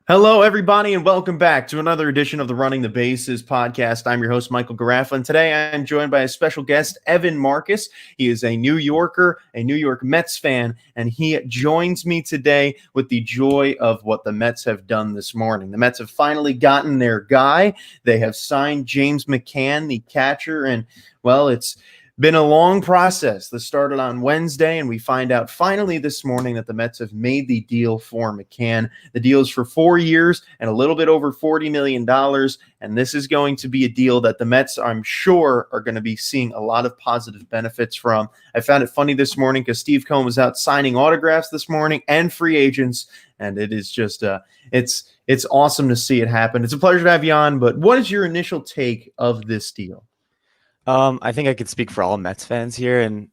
Hello, everybody, and welcome back to another edition of the Running the Bases podcast. I'm your host, Michael Garaffa, and today I'm joined by a special guest, Evan Marcus. He is a New Yorker, a New York Mets fan, and he joins me today with the joy of what the Mets have done this morning. The Mets have finally gotten their guy. They have signed James McCann, the catcher, and, well, it's been a long process. This started on Wednesday, and we find out finally this morning that the Mets have made the deal for McCann. The deal is for 4 years and a little bit over $40 million, and this is going to be a deal that the Mets, I'm sure, are going to be seeing a lot of positive benefits from. I found it funny this morning because Steve Cohen was out signing autographs this morning and free agents, and it is just it's awesome to see it happen. It's a pleasure to have you on, but what is your initial take of this deal? I think I could speak for all Mets fans here, and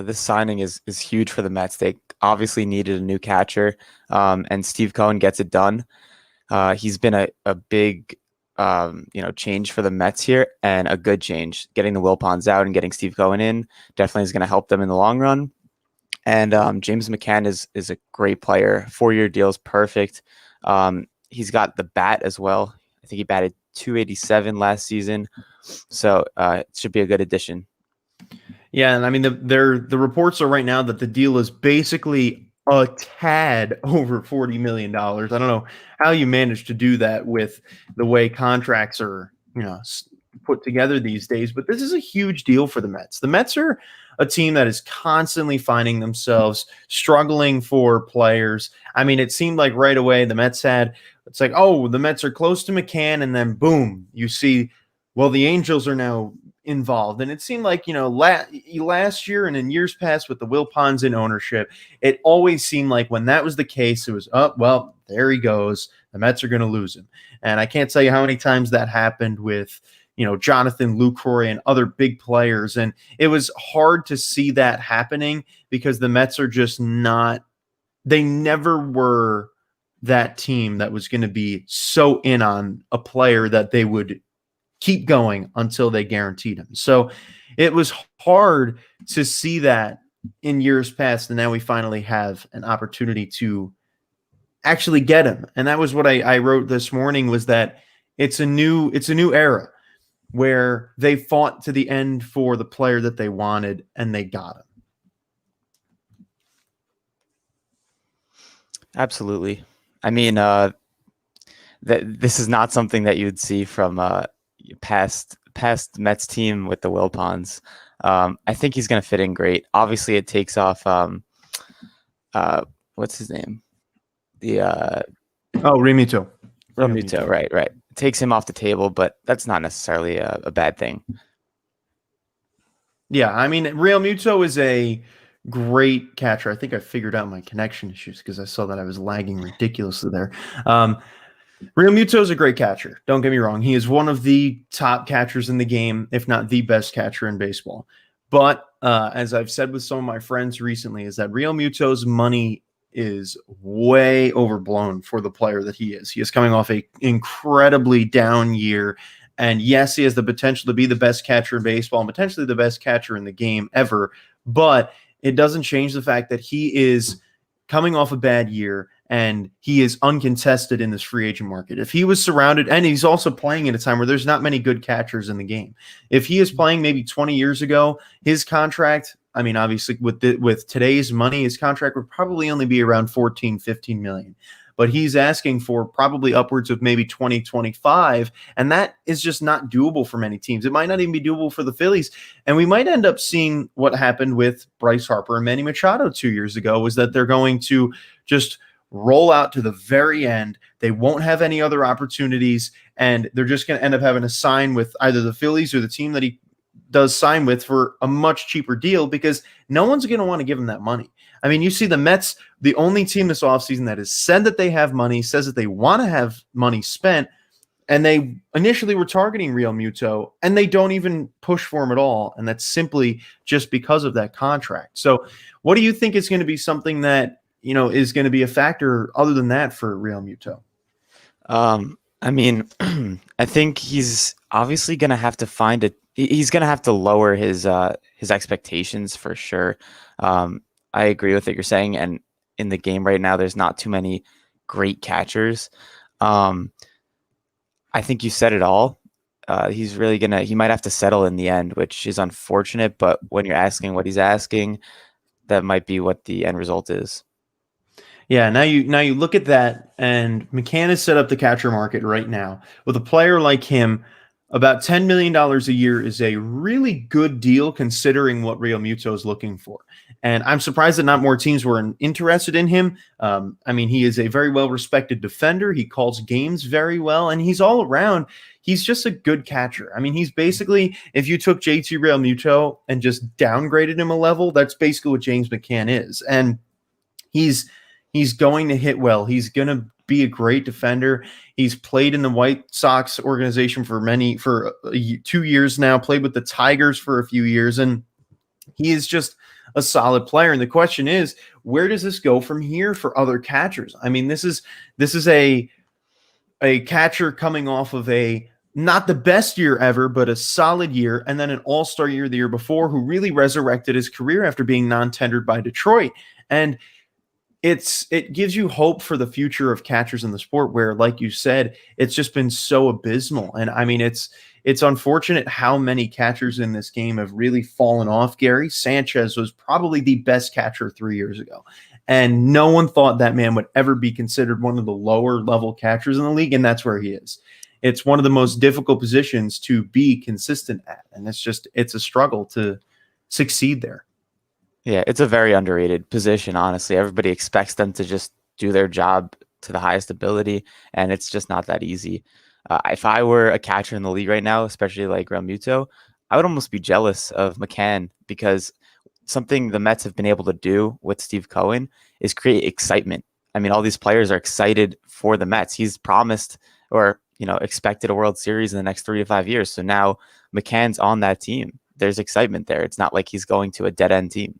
this signing is huge for the Mets. They obviously needed a new catcher, and Steve Cohen gets it done. He's been a big change for the Mets here, and a good change. Getting the Wilpons out and getting Steve Cohen in definitely is going to help them in the long run. And James McCann is a great player. 4-year deal is perfect. He's got the bat as well. I think he batted .287 last season. So it should be a good addition. Yeah, and I mean the reports are right now that the deal is basically a tad over $40 million. I don't know how you manage to do that with the way contracts are, put together these days, but this is a huge deal for the Mets. The Mets are a team that is constantly finding themselves struggling for players. I mean, it seemed like right away the Mets it's like, oh, the Mets are close to McCann, and then boom, you see, well, the Angels are now involved. And it seemed like, last year and in years past with the Wilpons in ownership, it always seemed like when that was the case, it was, oh, well, there he goes. The Mets are going to lose him. And I can't tell you how many times that happened with, Jonathan Lucroy and other big players. And it was hard to see that happening because the Mets are just they never were that team that was going to be so in on a player that they would keep going until they guaranteed him. So it was hard to see that in years past, and now we finally have an opportunity to actually get him. And that was what I wrote this morning, was that it's a new era where they fought to the end for the player that they wanted, and they got him. Absolutely. I mean, this is not something that you would see from past Mets team with the Wilpons. I think he's going to fit in great. Obviously, it takes off. What's his name? Realmuto. Realmuto, right. It takes him off the table, but that's not necessarily a bad thing. Yeah, I mean, Realmuto is a great catcher. I think I figured out my connection issues because I saw that I was lagging ridiculously there. Realmuto is a great catcher. Don't get me wrong. He is one of the top catchers in the game, if not the best catcher in baseball. But as I've said with some of my friends recently, is that Realmuto's money is way overblown for the player that he is. He is coming off an incredibly down year. And yes, he has the potential to be the best catcher in baseball and potentially the best catcher in the game ever. But it doesn't change the fact that he is coming off a bad year and he is uncontested in this free agent market. If he was surrounded, and he's also playing at a time where there's not many good catchers in the game. If he is playing maybe 20 years ago, his contract, I mean, obviously with today's money, his contract would probably only be around 14, 15 million. But he's asking for probably upwards of maybe 20, 25, and that is just not doable for many teams. It might not even be doable for the Phillies, and we might end up seeing what happened with Bryce Harper and Manny Machado 2 years ago, was that they're going to just roll out to the very end. They won't have any other opportunities, and they're just going to end up having to sign with either the Phillies or the team that he does sign with for a much cheaper deal, because no one's going to want to give him that money. I mean, you see the Mets, the only team this offseason that has said that they have money, says that they want to have money spent, and they initially were targeting Realmuto, and they don't even push for him at all, and that's simply just because of that contract. So what do you think is going to be something that, is going to be a factor other than that for Realmuto? I mean, I think he's obviously going to have to find it. He's going to have to lower his expectations for sure. I agree with what you're saying. And in the game right now, there's not too many great catchers. I think you said it all. He might have to settle in the end, which is unfortunate. But when you're asking what he's asking, that might be what the end result is. Yeah, now you look at that, and McCann has set up the catcher market right now with a player like him. About $10 million a year is a really good deal considering what Real Muto is looking for. And I'm surprised that not more teams were interested in him. I mean, he is a very well respected defender. He calls games very well, and he's all around. He's just a good catcher. I mean, he's basically, if you took JT Real Muto and just downgraded him a level, that's basically what James McCann is. And he's he's going to hit well. He's going to be a great defender. He's played in the White Sox organization for 2 years now, played with the Tigers for a few years, and he is just a solid player. And the question is, where does this go from here for other catchers? I mean, this is a catcher coming off of a not the best year ever, but a solid year, and then an all-star year the year before, who really resurrected his career after being non-tendered by Detroit. And it gives you hope for the future of catchers in the sport, where, like you said, it's just been so abysmal. And I mean, it's unfortunate how many catchers in this game have really fallen off. Gary Sanchez was probably the best catcher 3 years ago, and no one thought that man would ever be considered one of the lower level catchers in the league, and that's where he is. It's one of the most difficult positions to be consistent at, and it's a struggle to succeed there. Yeah, it's a very underrated position, honestly. Everybody expects them to just do their job to the highest ability, and it's just not that easy. If I were a catcher in the league right now, especially like Real Muto, I would almost be jealous of McCann, because something the Mets have been able to do with Steve Cohen is create excitement. I mean, all these players are excited for the Mets. He's promised, or expected, a World Series in the next 3 to 5 years. So now McCann's on that team. There's excitement there. It's not like he's going to a dead end team.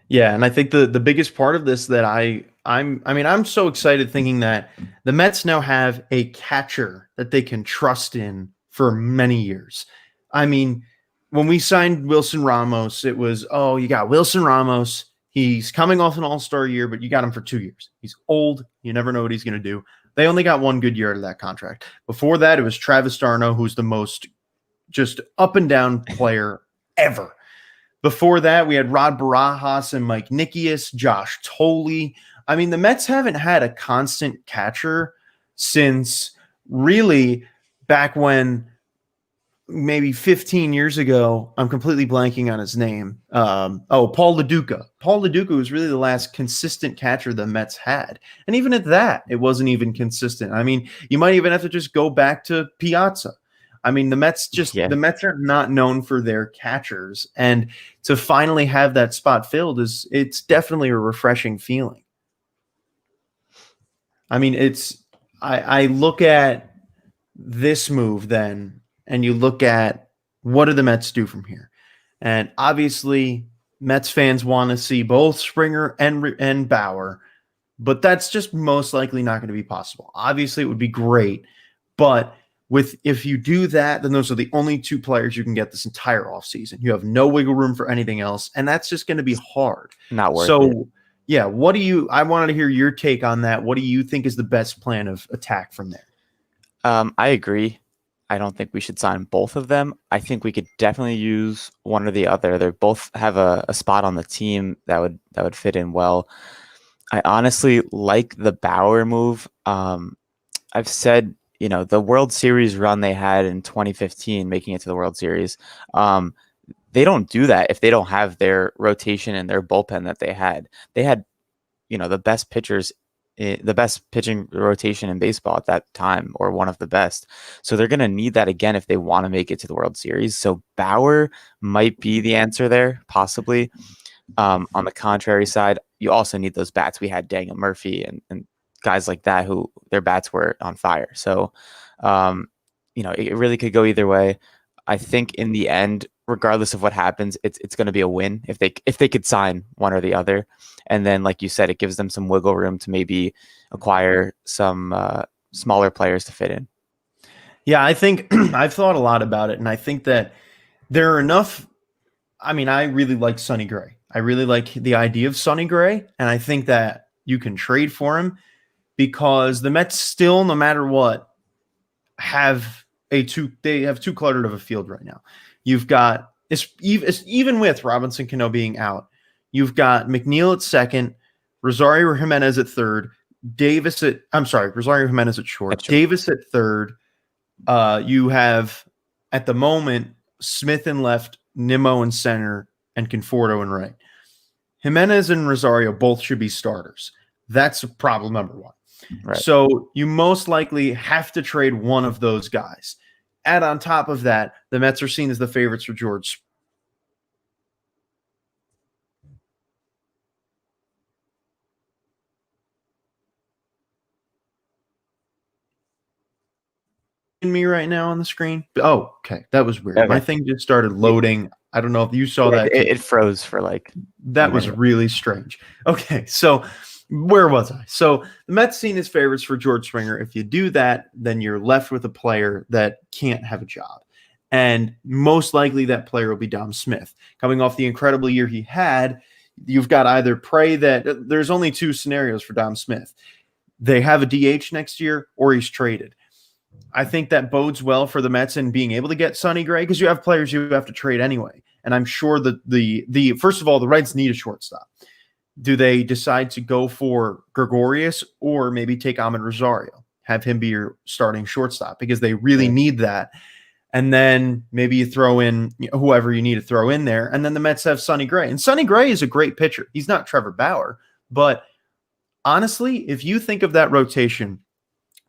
Yeah, and I think the biggest part of this that I'm so excited thinking that the Mets now have a catcher that they can trust in for many years. I mean, when we signed Wilson Ramos, it was, oh, you got Wilson Ramos. He's coming off an all-star year, but you got him for 2 years. He's old. You never know what he's going to do. They only got one good year out of that contract. Before that, it was Travis d'Arnaud, who's the most just up and down player ever. Before that, we had Rod Barajas and Mike Nikias, Josh Tolley. I mean, the Mets haven't had a constant catcher since really back when, maybe 15 years ago. I'm completely blanking on his name. Paul LaDuca. Paul LaDuca was really the last consistent catcher the Mets had. And even at that, it wasn't even consistent. I mean, you might even have to just go back to Piazza. I mean, the Mets are not known for their catchers, and to finally have that spot filled it's definitely a refreshing feeling. I mean, I look at this move then, and you look at what do the Mets do from here, and obviously Mets fans want to see both Springer and Bauer, but that's just most likely not going to be possible. Obviously, it would be great, but if you do that, then those are the only two players you can get this entire offseason. You have no wiggle room for anything else, and that's just going to be hard. Not worth it. Yeah, I wanted to hear your take on that. What do you think is the best plan of attack from there? I agree. I don't think we should sign both of them. I think we could definitely use one or the other. They both have a spot on the team that would fit in well. I honestly like the Bauer move. I've said, the World Series run they had in 2015, making it to the World Series, they don't do that if they don't have their rotation and their bullpen that they had. They had, the best pitchers, the best pitching rotation in baseball at that time, or one of the best. So they're going to need that again if they want to make it to the World Series. So Bauer might be the answer there, possibly. On the contrary side, you also need those bats. We had Daniel Murphy and guys like that who their bats were on fire. So, it really could go either way. I think in the end, regardless of what happens, it's going to be a win if they could sign one or the other. And then, like you said, it gives them some wiggle room to maybe acquire some smaller players to fit in. Yeah, I think I've thought a lot about it, and I think that there are enough. I mean, I really like Sonny Gray. I really like the idea of Sonny Gray, and I think that you can trade for him. because the Mets still, no matter what, have they have too cluttered of a field right now. You've got even with Robinson Cano being out, you've got McNeil at second, Rosario Jimenez at third, Rosario Jimenez at short, Davis at third. You have at the moment Smith in left, Nimmo in center, and Conforto in right. Jimenez and Rosario both should be starters. That's problem number one. Right. So you most likely have to trade one of those guys. Add on top of that, the Mets are seen as the favorites for George. Me right now on the screen. Oh, okay. That was weird. Okay. My thing just started loading. I don't know if you saw that. It froze for like that was really strange. Okay, so where was I? So the Mets seen as favorites for George Springer. If you do that, then you're left with a player that can't have a job. And most likely that player will be Dom Smith. Coming off the incredible year he had, you've got either pray that there's only two scenarios for Dom Smith. They have a DH next year or he's traded. I think that bodes well for the Mets in being able to get Sonny Gray because you have players you have to trade anyway. And I'm sure that the first of all, the Reds need a shortstop. Do they decide to go for Gregorius or maybe take Ahmed Rosario, have him be your starting shortstop because they really need that? And then maybe you throw in whoever you need to throw in there. And then the Mets have Sonny Gray. And Sonny Gray is a great pitcher. He's not Trevor Bauer. But honestly, if you think of that rotation,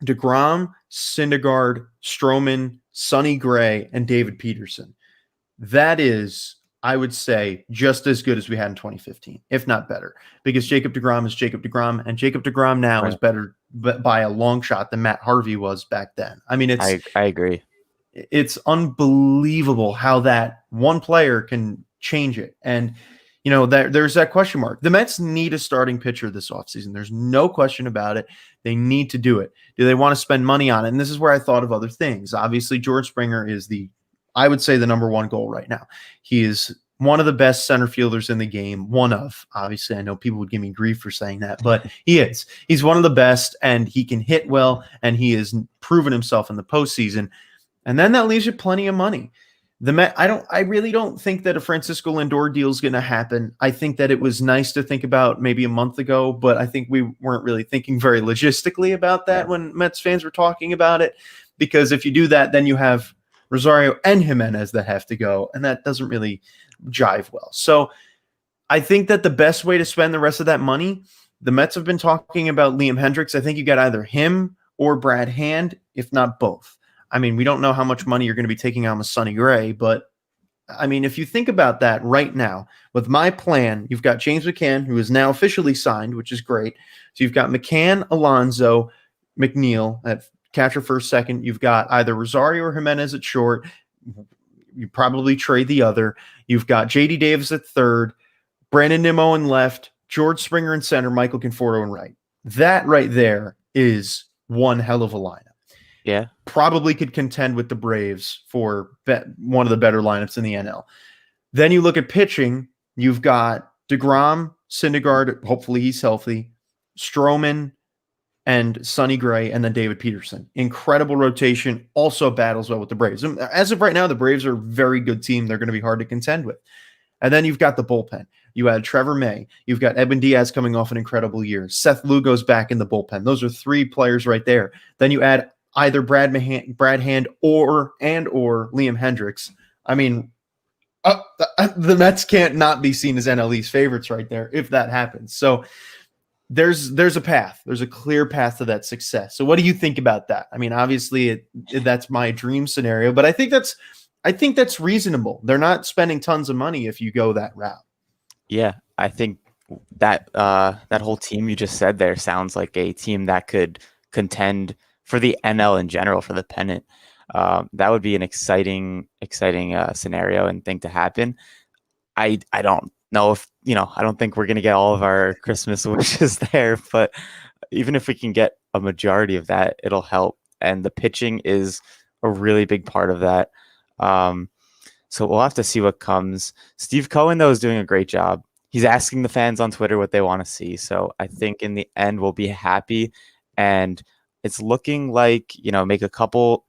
DeGrom, Syndergaard, Stroman, Sonny Gray, and David Peterson, that is, I would say, just as good as we had in 2015, if not better, because Jacob deGrom is Jacob deGrom, and Jacob deGrom now is better by a long shot than Matt Harvey was back then. I mean, I agree. It's unbelievable how that one player can change it. And, you know, there's that question mark. The Mets need a starting pitcher this offseason. There's no question about it. They need to do it. Do they want to spend money on it? And this is where I thought of other things. Obviously, George Springer is I would say the number one goal right now. He is one of the best center fielders in the game. Obviously, I know people would give me grief for saying that, but he is. He's one of the best, and he can hit well, and he has proven himself in the postseason. And then that leaves you plenty of money. I really don't think that a Francisco Lindor deal is going to happen. I think that it was nice to think about maybe a month ago, but I think we weren't really thinking very logistically about that when Mets fans were talking about it. Because if you do that, then you have Rosario and Jimenez that have to go, and that doesn't really jive well. So I think that the best way to spend the rest of that money, the Mets have been talking about Liam Hendricks. I think you got either him or Brad Hand, if not both. I mean, we don't know how much money you're going to be taking on with Sonny Gray, but I mean, if you think about that right now, with my plan, you've got James McCann, who is now officially signed, which is great. So you've got McCann, Alonso, McNeil at catcher first, second. You've got either Rosario or Jimenez at short. You probably trade the other. You've got J.D. Davis at third, Brandon Nimmo in left, George Springer in center, Michael Conforto in right. That right there is one hell of a lineup. Yeah. Probably could contend with the Braves for one of the better lineups in the NL. Then you look at pitching. You've got DeGrom, Syndergaard, hopefully he's healthy, Stroman, and Sonny Gray, and then David Peterson. Incredible rotation. Also battles well with the Braves. As of right now, the Braves are a very good team. They're going to be hard to contend with. And then you've got the bullpen. You had Trevor May. You've got Eben Diaz coming off an incredible year. Seth Lugo's back in the bullpen. Those are three players right there. Then you add either Brad Hand or Liam Hendricks. I mean, the Mets can't not be seen as NL East favorites right there if that happens. So there's a path. There's a clear path to that success. So what do you think about that? I mean, obviously that's my dream scenario, but I think that's reasonable. They're not spending tons of money if you go that route. Yeah, I think that that whole team you just said there sounds like a team that could contend for the NL in general, for the pennant. That would be an exciting scenario and thing to happen. I don't know if, I don't think we're going to get all of our Christmas wishes there, but even if we can get a majority of that, it'll help. And the pitching is a really big part of that. So we'll have to see what comes. Steve Cohen, though, is doing a great job. He's asking the fans on Twitter what they want to see. So I think in the end, we'll be happy. and it's looking like, make a couple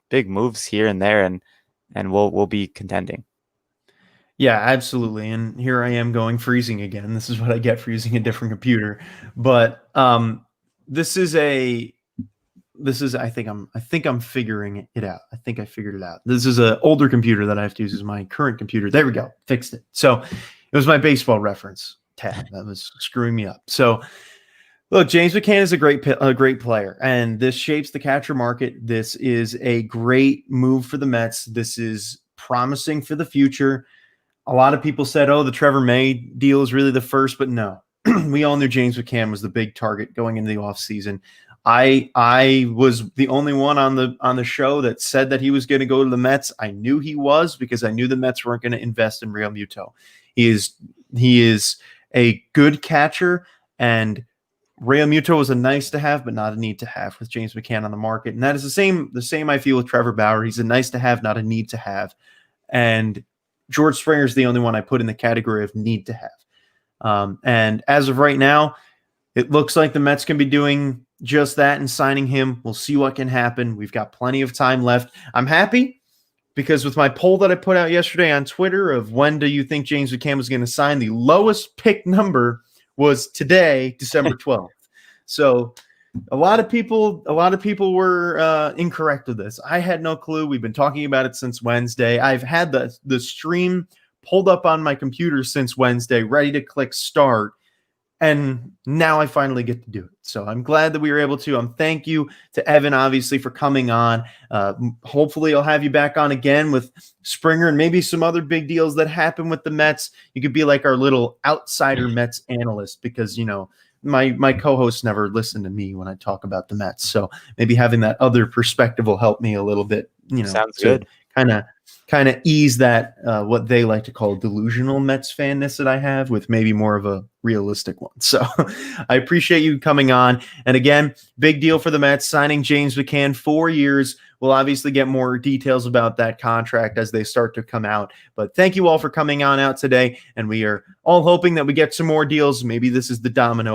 big moves here and there, and we'll be contending. Yeah, absolutely. And here I am going freezing again. This is what I get for using a different computer. But this is I think I'm figuring it out. I think I figured it out. This is an older computer that I have to use as my current computer. There we go. Fixed it. So it was my baseball reference tab that was screwing me up. So look, James McCann is a great player, and this shapes the catcher market. This is a great move for the Mets. This is promising for the future. A lot of people said, oh, the Trevor May deal is really the first, but no. We all knew James McCann was the big target going into the offseason. I was the only one on the show that said that he was going to go to the Mets. I knew he was, because I knew the Mets weren't going to invest in Real Muto. He is a good catcher, and Real Muto was a nice to have, but not a need to have with James McCann on the market. And that is the same I feel with Trevor Bauer. He's a nice to have, not a need to have. And George Springer is the only one I put in the category of need to have. And as of right now, it looks like the Mets can be doing just that and signing him. We'll see what can happen. We've got plenty of time left. I'm happy because with my poll that I put out yesterday on Twitter of when do you think James McCann was going to sign, the lowest pick number was today, December 12th. So a lot of people were incorrect with this. I had no clue. We've been talking about it since Wednesday. I've had the stream pulled up on my computer since Wednesday, ready to click start. And now I finally get to do it. So I'm glad that we were able to. Thank you to Evan, obviously, for coming on. Hopefully I'll have you back on again with Springer and maybe some other big deals that happen with the Mets. You could be like our little outsider Mets analyst, because, my co-hosts never listen to me when I talk about the Mets. So maybe having that other perspective will help me a little bit, Sounds good. Kind of ease that what they like to call delusional Mets fanness that I have, with maybe more of a realistic one. So I appreciate you coming on. And again, big deal for the Mets signing James McCann, 4 years. We'll obviously get more details about that contract as they start to come out. But thank you all for coming on out today. And we are all hoping that we get some more deals. Maybe this is the domino